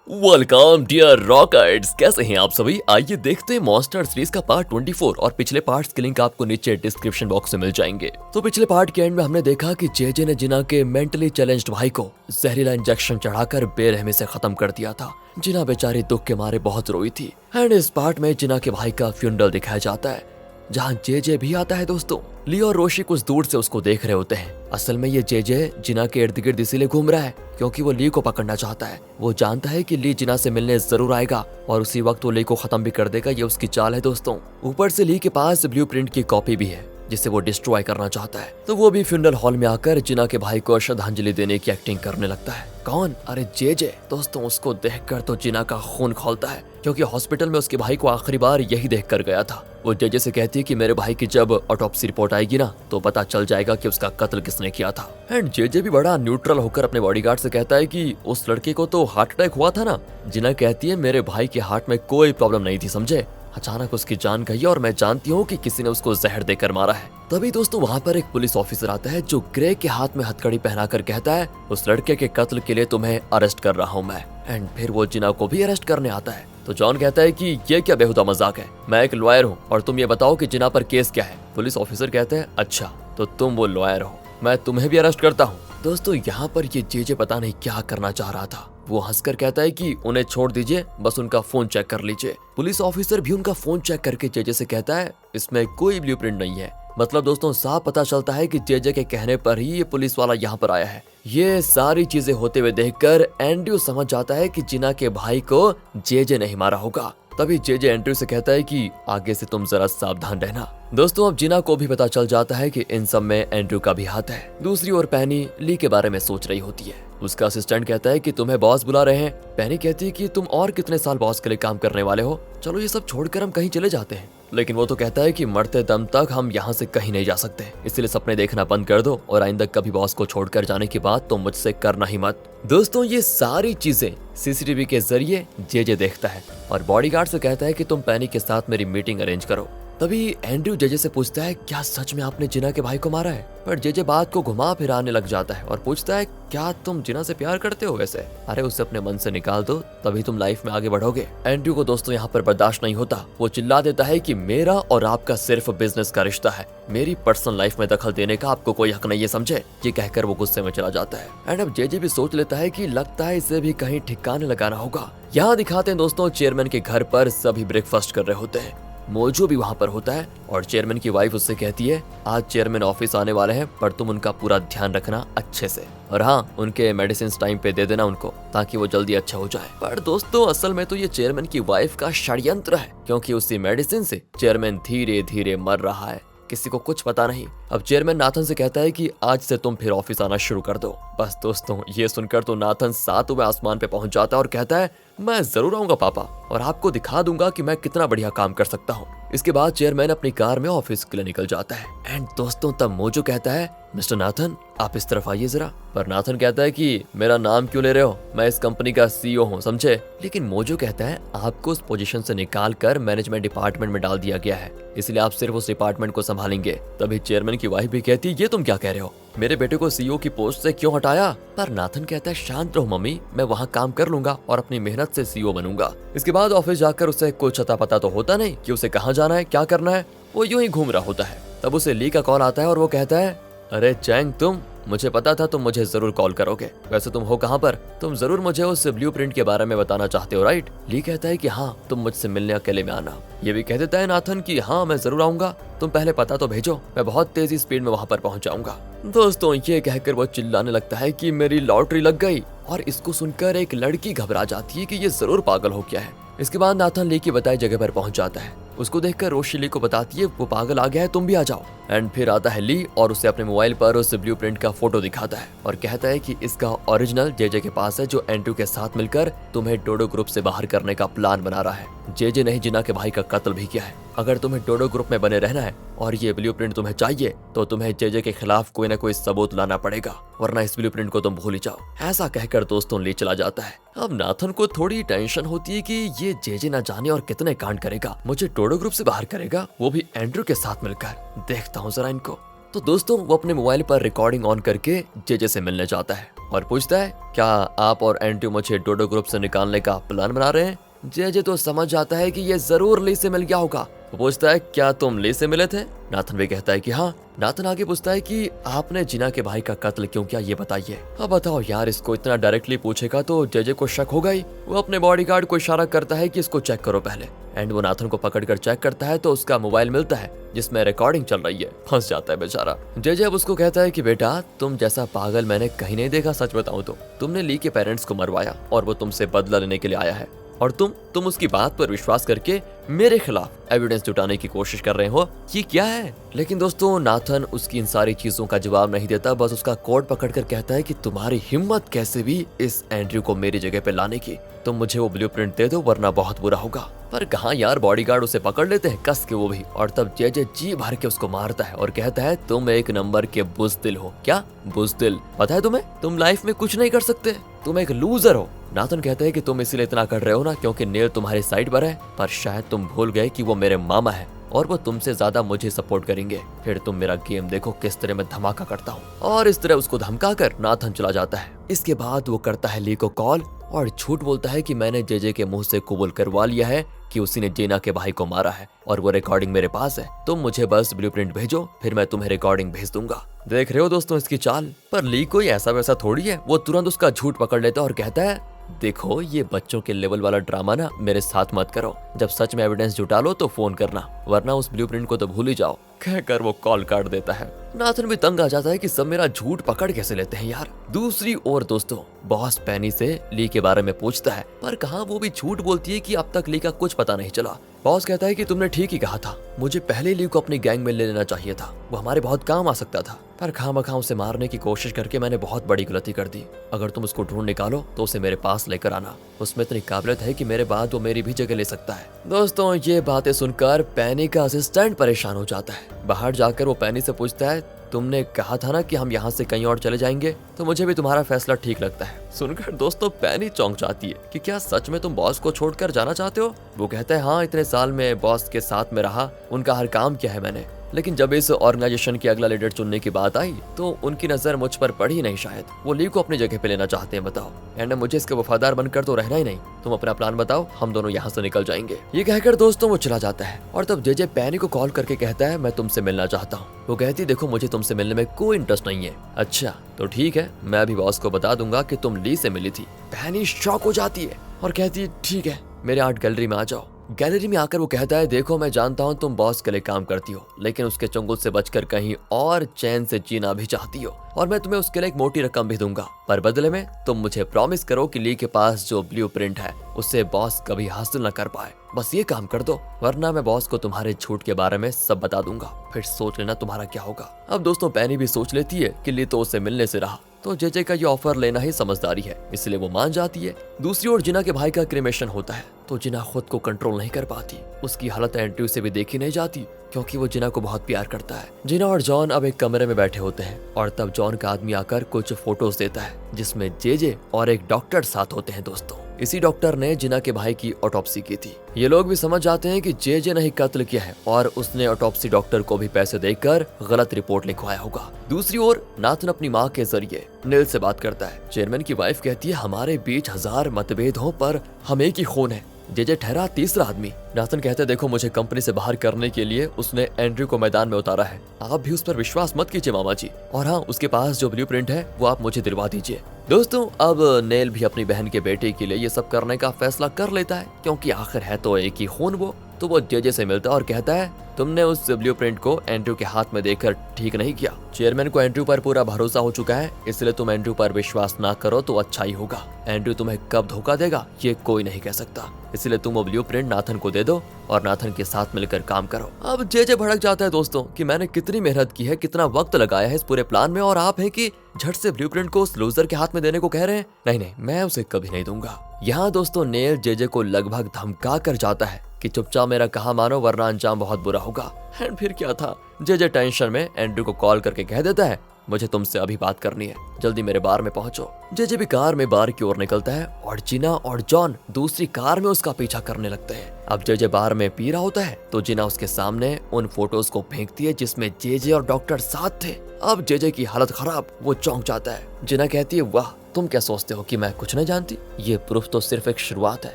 Welcome dear rockets, कैसे हैं आप सभी। आइए देखते हैं मॉन्स्टर सीरीज का पार्ट 24 और पिछले पार्ट्स के लिंक आपको नीचे डिस्क्रिप्शन बॉक्स में मिल जाएंगे। तो पिछले पार्ट के एंड में हमने देखा कि जेजे ने जिना के मेंटली चैलेंज्ड भाई को जहरीला इंजेक्शन चढ़ाकर बेरहमी से खत्म कर दिया था। जिना बेचारी दुख के मारे बहुत रोई थी। एंड इस पार्ट में जिना के भाई का फ्यूनरल दिखाया जाता है जहाँ जेजे भी आता है। दोस्तों, ली और रोशी कुछ दूर से उसको देख रहे होते हैं। असल में ये जेजे जिना के इर्द गिर्द इसीलिए घूम रहा है क्योंकि वो ली को पकड़ना चाहता है। वो जानता है कि ली जिना से मिलने जरूर आएगा और उसी वक्त वो ली को खत्म भी कर देगा। ये उसकी चाल है दोस्तों। ऊपर से ली के पास ब्लूप्रिंट की कॉपी भी है जिसे वो डिस्ट्रॉय करना चाहता है। तो वो भी फ्यूनरल हॉल में आकर जिना के भाई को श्रद्धांजलि देने की एक्टिंग करने लगता है। कौन? अरे जेजे। दोस्तों, उसको देखकर तो जिना का खून खौलता है क्योंकि हॉस्पिटल में उसके भाई को आखिरी बार यही देख कर गया था। वो जेजे से कहती है कि मेरे भाई की जब ऑटोप्सी रिपोर्ट आएगी ना तो पता चल जाएगा कि उसका कत्ल किसने किया था। एंड जेजे भी बड़ा न्यूट्रल होकर अपने बॉडीगार्ड से कहता है कि उस लड़के को तो हार्ट अटैक हुआ था ना। जिना कहती है मेरे भाई के हार्ट में कोई प्रॉब्लम नहीं थी, समझे। अचानक उसकी जान गई और मैं जानती हूँ कि किसी ने उसको जहर देकर मारा है। तभी दोस्तों वहाँ पर एक पुलिस ऑफिसर आता है जो ग्रे के हाथ में हथकड़ी पहनाकर कहता है उस लड़के के कत्ल के लिए तुम्हें अरेस्ट कर रहा हूँ मैं। एंड फिर वो जिना को भी अरेस्ट करने आता है। तो जॉन कहता है कि ये क्या बेहुदा मजाक है, मैं एक लॉयर हूँ और तुम ये बताओ कि जिना पर केस क्या है। पुलिस ऑफिसर कहते हैं अच्छा तो तुम वो लॉयर हो, मैं तुम्हें भी अरेस्ट करता हूँ। दोस्तों, यहाँ पर ये जेजे पता नहीं क्या करना चाह रहा था। वो हंसकर कहता है कि उन्हें छोड़ दीजिए, बस उनका फोन चेक कर लीजिए। पुलिस ऑफिसर भी उनका फोन चेक करके जेजे से कहता है इसमें कोई ब्लूप्रिंट नहीं है। मतलब दोस्तों, साफ पता चलता है कि जेजे के कहने पर ही ये पुलिस वाला यहाँ पर आया है। ये सारी चीजें होते हुए देखकर एंड्रयू समझ जाता है कि जिना के भाई को जेजे नहीं मारा होगा। तभी जेजे एंड्रयू से कहता है कि आगे से तुम जरा सावधान रहना। दोस्तों, अब जिना को भी पता चल जाता है कि इन सब में एंड्रयू का भी हाथ है। दूसरी ओर पैनी ली के बारे में सोच रही होती है। उसका असिस्टेंट कहता है कि तुम्हें बॉस बुला रहे हैं। पैनी कहती है कि तुम और कितने साल बॉस के लिए काम करने वाले हो, चलो ये सब छोड़कर हम कहीं चले जाते हैं। लेकिन वो तो कहता है कि मरते दम तक हम यहाँ से कहीं नहीं जा सकते, इसलिए सपने देखना बंद कर दो और आइंदा कभी बॉस को छोड़कर जाने की बात तो मुझसे करना ही मत। दोस्तों, ये सारी चीजें सीसीटीवी के जरिए जेजे देखता है और बॉडीगार्ड से कहता है कि तुम पैनी के साथ मेरी मीटिंग अरेंज करो। तभी एंड्रयू जेजे से पूछता है क्या सच में आपने जिना के भाई को मारा है। पर जेजे बात को घुमा फिराने लग जाता है और पूछता है क्या तुम जिना से प्यार करते हो वैसे? अरे उसे अपने मन से निकाल दो, तभी तुम लाइफ में आगे बढ़ोगे। एंड्रयू को दोस्तों यहाँ पर बर्दाश्त नहीं होता। वो चिल्ला देता है कि मेरा और आपका सिर्फ बिजनेस का रिश्ता है, मेरी पर्सनल लाइफ में दखल देने का आपको कोई हक नहीं है, समझे। ये कहकर वो गुस्से में चला जाता है। एंड अब जेजे भी सोच लेता है कि लगता है इसे भी कहीं ठिकाने लगाना होगा। यहाँ दिखाते हैं दोस्तों चेयरमैन के घर पर सभी ब्रेकफास्ट कर रहे होते हैं। मोजो भी वहाँ पर होता है और चेयरमैन की वाइफ उससे कहती है आज चेयरमैन ऑफिस आने वाले हैं पर तुम उनका पूरा ध्यान रखना अच्छे से, और हाँ उनके मेडिसिन टाइम पे दे देना उनको ताकि वो जल्दी अच्छा हो जाए। पर दोस्तों, असल में तो ये चेयरमैन की वाइफ का षड्यंत्र है क्योंकि उसी मेडिसिन से चेयरमैन धीरे धीरे मर रहा है, किसी को कुछ पता नहीं। अब चेयरमैन नाथन से कहता है कि आज से तुम फिर ऑफिस आना शुरू कर दो। बस दोस्तों, ये सुनकर तो नाथन सातवें आसमान पे पहुंच जाता है और कहता है मैं जरूर आऊंगा पापा और आपको दिखा दूंगा कि मैं कितना बढ़िया काम कर सकता हूँ। इसके बाद चेयरमैन अपनी कार में ऑफिस के लिए निकल जाता है। एंड दोस्तों, तब मोजो कहता है मिस्टर नाथन आप इस तरफ आइए जरा। पर नाथन कहता है कि मेरा नाम क्यों ले रहे हो, मैं इस कंपनी का सीईओ हूँ, समझे। लेकिन मोजो कहता है आपको उस पोजीशन से निकाल कर मैनेजमेंट डिपार्टमेंट में डाल दिया गया है, इसलिए आप सिर्फ उस डिपार्टमेंट को संभालेंगे। तभी चेयरमैन की वाइफ भी कहती है ये तुम क्या कह रहे हो, मेरे बेटे को सीईओ की पोस्ट से क्यों हटाया। पर नाथन कहता है शांत रहो मम्मी, मैं वहाँ काम कर लूंगा और अपनी मेहनत से सीईओ बनूंगा। इसके बाद ऑफिस जाकर उसे कुछ अता पता तो होता नहीं कि उसे कहाँ जाना है, क्या करना है। वो यूं ही घूम रहा होता है। तब उसे ली का कॉल आता है और वो कहता है अरे चैंग, तुम, मुझे पता था तुम मुझे जरूर कॉल करोगे। वैसे तुम हो कहाँ पर? तुम जरूर मुझे उस ब्लूप्रिंट के बारे में बताना चाहते हो, राइट? ली कहता है कि हाँ, तुम मुझसे मिलने अकेले में आना। ये भी कह देता है नाथन कि हाँ मैं जरूर आऊंगा, तुम पहले पता तो भेजो, मैं बहुत तेजी स्पीड में वहाँ पर पहुँच जाऊंगा। दोस्तों, ये कहकर वो चिल्लाने लगता है कि मेरी लॉटरी लग गई। और इसको सुनकर एक लड़की घबरा जाती है कि ये जरूर पागल हो गया है। इसके बाद नाथन ली की बताई जगह पर पहुंच जाता है। उसको देखकर रोशी ली को बताती है वो पागल आ गया है, तुम भी आ जाओ। एंड फिर आता है ली और उसे अपने मोबाइल पर उस ब्लूप्रिंट का फोटो दिखाता है और कहता है कि इसका ओरिजिनल जेजे के पास है जो एंड्रयू के साथ मिलकर तुम्हें डोडो ग्रुप से बाहर करने का प्लान बना रहा है। जेजे ने ही जिना के भाई का कत्ल भी किया है। अगर तुम्हें डोडो ग्रुप में बने रहना है और ये ब्लूप्रिंट तुम्हें चाहिए तो तुम्हें जेजे के खिलाफ कोई ना कोई सबूत लाना पड़ेगा, वरना इस ब्लूप्रिंट को तुम भूल ही जाओ। ऐसा कहकर दोस्तों ले चला जाता है। अब नाथन को थोड़ी टेंशन होती है कि ये जेजे ना जाने और कितने कांड करेगा, मुझे डोडो ग्रुप से बाहर करेगा, वो भी एंड्रयू के साथ मिलकर। देखता हूँ जरा इनको। तो दोस्तों वो अपने मोबाइल पर रिकॉर्डिंग ऑन करके जेजे से मिलने जाता है और पूछता है, क्या आप और एंड्रयू मुझे डोडो ग्रुप से निकालने का प्लान बना रहे हैं? जेजे तो समझ जाता है कि ये जरूर ली से मिल गया होगा। वो पूछता है, क्या तुम ली से मिले थे? नाथन भी कहता है कि हाँ। नाथन आगे पूछता है कि आपने जिना के भाई का कत्ल क्यों किया, ये बताइए। अब बताओ यार, इसको इतना डायरेक्टली पूछेगा तो जेजे को शक होगा ही। वो अपने बॉडीगार्ड को इशारा करता है कि इसको चेक करो पहले। एंड वो नाथन को पकड़कर चेक करता है तो उसका मोबाइल मिलता है जिसमें रिकॉर्डिंग चल रही है। फंस जाता है बेचारा। जेजे अब उसको कहता है कि बेटा, तुम जैसा पागल मैंने कहीं नहीं देखा। सच बताऊं तो तुमने ली के पेरेंट्स को मरवाया और वो तुमसे बदला लेने के लिए आया है, और तुम उसकी बात पर विश्वास करके मेरे खिलाफ एविडेंस जुटाने की कोशिश कर रहे हो। ये क्या है? लेकिन दोस्तों नाथन उसकी इन सारी चीजों का जवाब नहीं देता, बस उसका कोट पकड़कर कहता है कि तुम्हारी हिम्मत कैसे भी इस एंड्रयू को मेरी जगह पे लाने की। तुम मुझे वो ब्लूप्रिंट दे दो वरना बहुत बुरा होगा। पर कहाँ यार, बॉडीगार्ड उसे पकड़ लेते हैं कस के वो भी, और तब जेजे जी भर के उसको मारता है और कहता है, तुम एक नंबर के बुज़दिल हो। क्या बुज़दिल? पता है तुम्हें, तुम लाइफ में कुछ नहीं कर सकते, तुम एक लूजर हो। नाथन कहते हैं कि तुम इसीलिए इतना कर रहे हो ना क्योंकि नेल तुम्हारी साइड पर है, पर शायद तुम भूल गए कि वो मेरे मामा है और वो तुमसे ज्यादा मुझे सपोर्ट करेंगे। फिर तुम मेरा गेम देखो किस तरह मैं धमाका करता हूँ। और इस तरह उसको धमका कर नाथन चला जाता है। इसके बाद वो करता है ली को कॉल और झूठ बोलता है कि मैंने जेजे के मुंह से कबूल करवा लिया है कि उसी ने जीना के भाई को मारा है और वो रिकॉर्डिंग मेरे पास है। तुम मुझे बस ब्लूप्रिंट भेजो, फिर मैं तुम्हें रिकॉर्डिंग भेज दूंगा। देख रहे हो दोस्तों इसकी चाल। पर ली कोई ऐसा वैसा थोड़ी है, वो तुरंत उसका झूठ पकड़ लेता है और कहता है, देखो ये बच्चों के लेवल वाला ड्रामा ना मेरे साथ मत करो। जब सच में एविडेंस जुटा लो तो फोन करना, वरना उस ब्लूप्रिंट को तो भूल ही जाओ। कहकर वो कॉल काट देता है। नाथन भी तंग आ जाता है कि सब मेरा झूठ पकड़ कैसे लेते हैं यार। दूसरी ओर दोस्तों बॉस पेनी से ली के बारे में पूछता है, पर कहाँ वो भी झूठ बोलती है कि अब तक ली का कुछ पता नहीं चला। बॉस कहता है कि तुमने ठीक ही कहा था, मुझे पहले ली को अपनी गैंग में ले लेना चाहिए था, वो हमारे बहुत काम आ सकता था। पर खामखा उसे मारने की कोशिश करके मैंने बहुत बड़ी गलती कर दी। अगर तुम उसको ढूंढ निकालो तो उसे मेरे पास लेकर आना, उसमें इतनी काबिलियत है कि मेरे बाद वो मेरी भी जगह ले सकता है। दोस्तों ये बातें सुनकर पेनी का असिस्टेंट परेशान हो जाता है। बाहर जाकर वो पेनी से पूछता है, तुमने कहा था ना कि हम यहाँ से कहीं और चले जाएंगे, तो मुझे भी तुम्हारा फैसला ठीक लगता है। सुनकर दोस्तों पेनी चौंक जाती है कि क्या सच में तुम बॉस को छोड़कर जाना चाहते हो? वो कहता है, हाँ, इतने साल में बॉस के साथ में रहा, उनका हर काम किया है मैंने, लेकिन जब इस ऑर्गेनाइजेशन की अगला लीडर चुनने की बात आई तो उनकी नजर मुझ पर पड़ी नहीं। शायद वो ली को अपनी जगह पे लेना चाहते हैं। बताओ, एंड मुझे इसके वफादार बनकर तो रहना ही नहीं। तुम अपना प्लान बताओ, हम दोनों यहाँ से निकल जाएंगे। ये कहकर दोस्तों वो चला जाता है और तब जेजे पेनी को कॉल करके कहता है, मैं तुमसे मिलना चाहता हूँ। वो कहती, देखो मुझे तुमसे मिलने में कोई इंटरेस्ट नहीं है। अच्छा तो ठीक है, मैं अभी बॉस को बता दूंगा कि तुम ली से मिली थी। पेनी शॉक हो जाती है और कहती है, ठीक है, मेरे आर्ट गैलरी में आ जाओ। गैलरी में आकर वो कहता है, देखो मैं जानता हूँ तुम बॉस के लिए काम करती हो, लेकिन उसके चंगुल से बचकर कहीं और चैन से जीना भी चाहती हो, और मैं तुम्हें उसके लिए एक मोटी रकम भी दूंगा। पर बदले में तुम मुझे प्रॉमिस करो कि ली के पास जो ब्लूप्रिंट है उससे बॉस कभी हासिल न कर पाए। बस ये काम कर दो, वरना मैं बॉस को तुम्हारे झूठ के बारे में सब बता दूंगा, फिर सोच लेना तुम्हारा क्या होगा। अब दोस्तों पेनी भी सोच लेती है कि ली तो उससे मिलने से रहा, तो जेजे का ये ऑफर लेना ही समझदारी है, इसलिए वो मान जाती है। दूसरी ओर जिना के भाई का क्रिमेशन होता है तो जिना खुद को कंट्रोल नहीं कर पाती। उसकी हालत एंड्रयू से भी देखी नहीं जाती क्योंकि वो जिना को बहुत प्यार करता है। जिना और जॉन अब एक कमरे में बैठे होते हैं और तब जॉन का आदमी आकर कुछ फोटोज देता है जिसमें जेजे और एक डॉक्टर साथ होते हैं। दोस्तों इसी डॉक्टर ने जिना के भाई की ऑटोप्सी की थी। ये लोग भी समझ जाते हैं कि जेजे ने ही कत्ल किया है और उसने ऑटोप्सी डॉक्टर को भी पैसे देकर गलत रिपोर्ट लिखवाया होगा। दूसरी ओर नाथन अपनी माँ के जरिए नील से बात करता है। चेयरमैन की वाइफ कहती है, हमारे बीच 1000 मतभेद हो पर हम एक ही खून है। जेजे ठहरा तीसरा आदमी। नाथन कहते, देखो मुझे कंपनी से बाहर करने के लिए उसने एंड्रयू को मैदान में उतारा है, आप भी उस पर विश्वास मत कीजिए मामा जी, और हाँ उसके पास जो ब्लूप्रिंट है वो आप मुझे दिलवा दीजिए। दोस्तों अब नेल भी अपनी बहन के बेटे के लिए ये सब करने का फैसला कर लेता है क्योंकि आखिर है तो एक ही खून वो। तो वो जेजे से मिलता है और कहता है, तुमने उस ब्लूप्रिंट को एंड्रयू के हाथ में देकर ठीक नहीं किया। चेयरमैन को एंड्रयू पर पूरा भरोसा हो चुका है, इसलिए तुम एंड्रयू पर विश्वास ना करो तो अच्छा ही होगा। एंड्रयू तुम्हें कब धोखा देगा ये कोई नहीं कह सकता, इसलिए तुम वो ब्लूप्रिंट नाथन को दे दो और नाथन के साथ मिलकर काम करो। अब जेजे भड़क जाता है दोस्तों कि मैंने कितनी मेहनत की है, कितना वक्त लगाया है इस पूरे प्लान में, और आप हैं कि झट से ब्लूप्रिंट को उस लूजर के हाथ में देने को कह रहे हैं। नहीं नहीं, मैं उसे कभी नहीं दूंगा। यहाँ दोस्तों नेल जेजे को लगभग धमका कर जाता है कि चुपचाप मेरा कहा मानो वरना अंजाम बहुत बुरा होगा। एंड फिर क्या था, जेजे टेंशन में एंड्रयू को कॉल करके कह देता है मुझे तुमसे अभी बात करनी है, जल्दी मेरे बार में पहुंचो। जेजे भी कार में बार की ओर निकलता है और जिना और जॉन दूसरी कार में उसका पीछा करने लगते हैं। अब जेजे बार में पी रहा होता है तो जिना उसके सामने उन फोटोज को फेंकती है जिसमें जेजे और डॉक्टर साथ थे। अब जेजे की हालत खराब, वो चौंक जाता है। जिना कहती है, वाह तुम क्या सोचते हो कि मैं कुछ नहीं जानती? ये प्रूफ तो सिर्फ एक शुरुआत है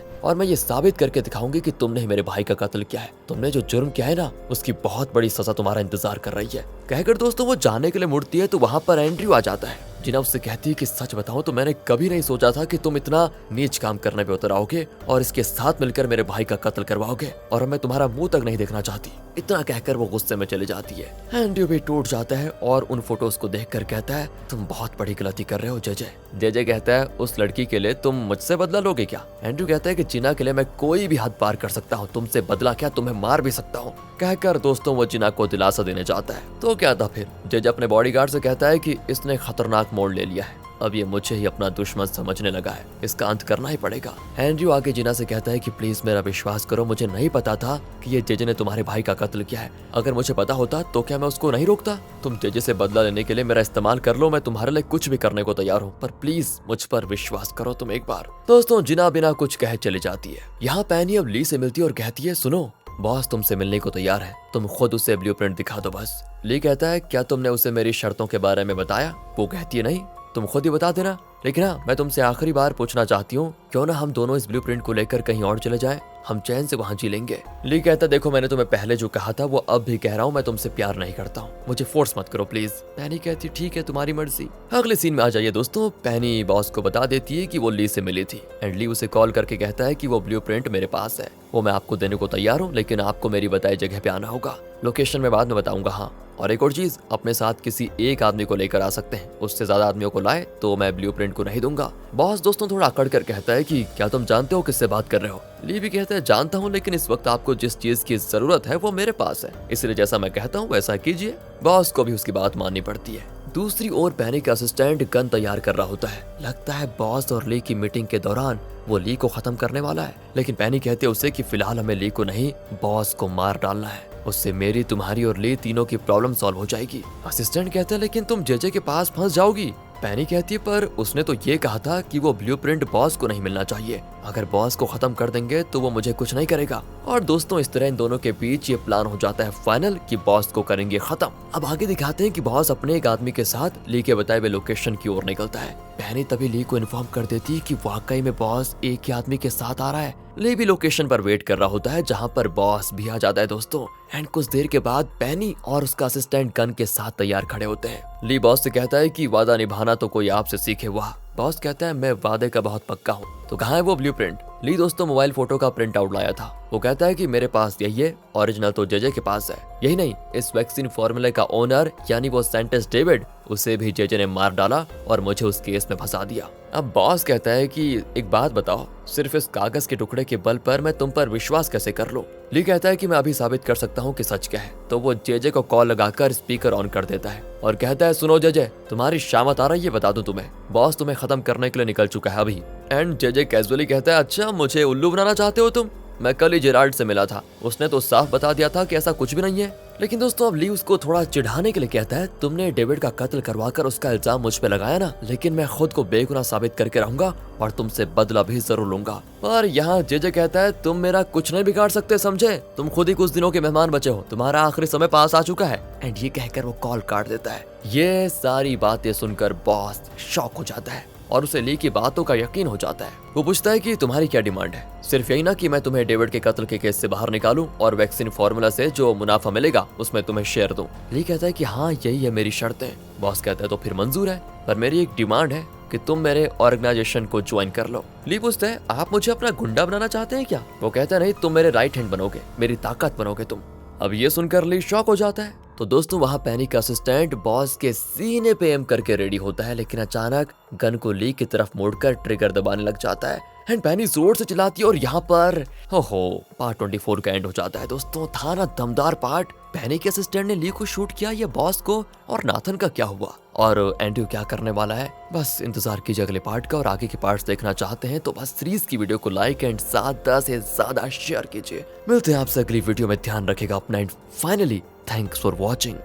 और मैं ये साबित करके दिखाऊंगी कि तुमने ही मेरे भाई का कत्ल किया है। तुमने जो जुर्म किया है ना, उसकी बहुत बड़ी सजा तुम्हारा इंतजार कर रही है। कहकर दोस्तों वो जाने के लिए मुड़ती है तो वहाँ पर एंड्रयू आ जाता है। जिना उससे कहती है कि सच बताऊं तो मैंने कभी नहीं सोचा था कि तुम इतना नीच काम करने पे उतर आओगे और इसके साथ मिलकर मेरे भाई का कत्ल करवाओगे, और मैं तुम्हारा मुंह तक नहीं देखना चाहती। इतना कहकर वो गुस्से में चली जाती है। एंड्रयू भी टूट जाता है और उन फोटोज को देखकर कहता है, तुम बहुत बड़ी गलती कर रहे हो जेजे। जेजे कहता है, उस लड़की के लिए तुम मुझसे बदला लोगे क्या? एंड्रयू कहता है कि जिना के लिए मैं कोई भी हद पार कर सकता हूँ, तुमसे बदला क्या, तुम्हें मार भी सकता हूँ। कहकर दोस्तों वो जिना को दिलासा देने जाता है। तो क्या था फिर, जेजे अपने बॉडीगार्ड से कहता है कि इसने खतरनाक मोड़ ले लिया है, अब ये मुझे ही अपना दुश्मन समझने लगा है, इसका अंत करना ही पड़ेगा। एंड्रयू आगे जिना से कहता है कि प्लीज मेरा विश्वास करो, मुझे नहीं पता था कि ये जेजे ने तुम्हारे भाई का कत्ल किया है। अगर मुझे पता होता तो क्या मैं उसको नहीं रोकता? तुम जेजे से बदला लेने के लिए मेरा इस्तेमाल कर लो, मैं तुम्हारे लिए कुछ भी करने को तैयार हूँ, पर प्लीज मुझ पर विश्वास करो तुम एक बार। दोस्तों जिना बिना कुछ कहे चली जाती है। यहाँ पैनी अब ली से मिलती है और कहती है, सुनो बॉस तुमसे मिलने को तैयार है, तुम खुद उसे ब्लूप्रिंट दिखा दो बस। ली कहता है, क्या तुमने उसे मेरी शर्तों के बारे में बताया? वो कहती है, नहीं तुम खुद ही बता देना, लेकिन हाँ मैं तुमसे आखिरी बार पूछना चाहती हूँ, क्यों ना हम दोनों इस ब्लूप्रिंट को लेकर कहीं और चले जाएं, हम चैन से वहाँ जी लेंगे। ली कहता, देखो मैंने तुम्हें पहले जो कहा था वो अब भी कह रहा हूँ, मैं तुमसे प्यार नहीं करता हूँ, मुझे फोर्स मत करो प्लीज। पैनी कहती, ठीक है तुम्हारी मर्जी। अगले सीन में आ जाइए दोस्तों। पैनी बॉस को बता देती है कि वो ली से मिली थी एंड ली उसे कॉल करके कहता है कि वो ब्लूप्रिंट मेरे पास है, वो मैं आपको देने को तैयार हूँ, लेकिन आपको मेरी बताई जगह पे आना होगा। लोकेशन में बाद में बताऊंगा। हाँ और एक और चीज, अपने साथ किसी एक आदमी को लेकर आ सकते हैं, उससे ज्यादा आदमियों को लाए तो मैं ब्लूप्रिंट को नहीं दूंगा। बॉस दोस्तों थोड़ा अकड़ कर कहता है कि क्या तुम जानते हो किससे बात कर रहे हो? ली भी कहता है, जानता हूँ, लेकिन इस वक्त आपको जिस चीज की जरूरत है वो मेरे पास है, इसलिए जैसा मैं कहता हूँ वैसा कीजिए। बॉस को भी उसकी बात माननी पड़ती है। दूसरी ओर पैनी का असिस्टेंट गन तैयार कर रहा होता है। लगता है बॉस और ली की मीटिंग के दौरान वो ली को खत्म करने वाला है, लेकिन पैनी कहती है उसे कि फिलहाल हमें ली को नहीं बॉस को मार डालना है, उससे मेरी, तुम्हारी और ली तीनों की प्रॉब्लम सॉल्व हो जाएगी। असिस्टेंट कहता है, लेकिन तुम जेजे के पास फंस जाओगी। पैनी कहती है, पर उसने तो ये कहा था कि वो ब्लूप्रिंट बॉस को नहीं मिलना चाहिए, अगर बॉस को खत्म कर देंगे तो वो मुझे कुछ नहीं करेगा। और दोस्तों इस तरह इन दोनों के बीच ये प्लान हो जाता है फाइनल कि बॉस को करेंगे खत्म। अब आगे दिखाते हैं कि बॉस अपने एक आदमी के साथ ली के बताए हुए लोकेशन की ओर निकलता है। पैनी तभी ली को इन्फॉर्म कर देती है कि वाकई में बॉस एक ही आदमी के साथ आ रहा है। ली भी लोकेशन पर वेट कर रहा होता है जहां पर बॉस भी आ जाता है दोस्तों। एंड कुछ देर के बाद पैनी और उसका असिस्टेंट गन के साथ तैयार खड़े होते हैं। ली बॉस से कहता है कि वादा निभाना तो कोई आपसे सीखे। वाह। बॉस कहता है, मैं वादे का बहुत पक्का हूँ। तो कहाँ है वो ब्लूप्रिंट? ली दोस्तों मोबाइल फोटो का प्रिंट आउट लाया था। वो कहता है कि मेरे पास यही है, ओरिजिनल तो जेजे के पास है। यही नहीं, इस वैक्सीन फॉर्मूले का ओनर यानी वो साइंटिस्ट डेविड, उसे भी जेजे ने मार डाला और मुझे उस केस में फंसा दिया। अब बॉस कहता है कि एक बात बताओ, सिर्फ इस कागज के टुकड़े के बल पर मैं तुम पर विश्वास कैसे कर लूं? ली कहता है कि मैं अभी साबित कर सकता हूँ कि सच क्या है। तो वो जेजे को कॉल लगाकर स्पीकर ऑन कर देता है और कहता है, सुनो जेजे, तुम्हारी शामत आ रही है, बता दूं तुम्हें, बॉस तुम्हें खत्म करने के लिए निकल चुका है अभी। एंड जेजे कैजुअली कहता है, अच्छा मुझे उल्लू बनाना चाहते हो तुम? मैं कल ही जेराल्ड से मिला था, उसने तो साफ बता दिया था कि ऐसा कुछ भी नहीं है। लेकिन दोस्तों अब ली उसको थोड़ा चिढ़ाने के लिए कहता है, तुमने डेविड का कत्ल करवाकर उसका इल्जाम मुझ पे लगाया ना, लेकिन मैं खुद को बेगुनाह साबित करके रहूंगा और तुमसे बदला भी जरूर लूंगा। पर यहाँ जेजे कहता है, तुम मेरा कुछ नहीं बिगाड़ सकते समझे, तुम खुद ही कुछ दिनों के मेहमान बचे हो, तुम्हारा आखिरी समय पास आ चुका है। एंड ये कहकर वो कॉल काट देता है। ये सारी बातें सुनकर बॉस शॉक हो जाता है और उसे ली की बातों का यकीन हो जाता है। वो पूछता है कि तुम्हारी क्या डिमांड है? सिर्फ यही ना कि मैं तुम्हें डेविड के कत्ल के केस से बाहर निकालूं और वैक्सीन फार्मूला से जो मुनाफा मिलेगा उसमें तुम्हें शेयर दूं। ली कहता है कि हाँ यही है मेरी शर्तें। बॉस कहता है तो फिर मंजूर है, पर मेरी एक डिमांड है कि तुम मेरे ऑर्गेनाइजेशन को ज्वाइन कर लो। ली पूछता है, आप मुझे अपना गुंडा बनाना चाहते हैं क्या? वो कहता है, नहीं, तुम मेरे राइट हैंड बनोगे, मेरी ताकत बनोगे तुम। अब ये सुनकर ली शॉक हो जाता है। तो दोस्तों वहाँ पैनी का असिस्टेंट बॉस के सीने पे एम करके रेडी होता है, लेकिन अचानक गन को ली की तरफ मोड़कर ट्रिगर दबाने लग जाता है। एंड पैनी जोर से चिल्लाती है और यहाँ पर पार्ट 24 का एंड हो जाता है दोस्तों। था ना दमदार पार्ट। पैनी के असिस्टेंट ने ली को शूट किया, ये बॉस को, और नाथन का क्या हुआ और एंड्रयू क्या करने वाला है, बस इंतजार कीजिए अगले पार्ट का। और आगे के पार्ट्स देखना चाहते हैं तो बस सीरीज की वीडियो को लाइक एंड ज्यादा से ज्यादा शेयर कीजिए। मिलते हैं आपसे अगली वीडियो में, ध्यान रखेगा अपना and finally thanks for watching.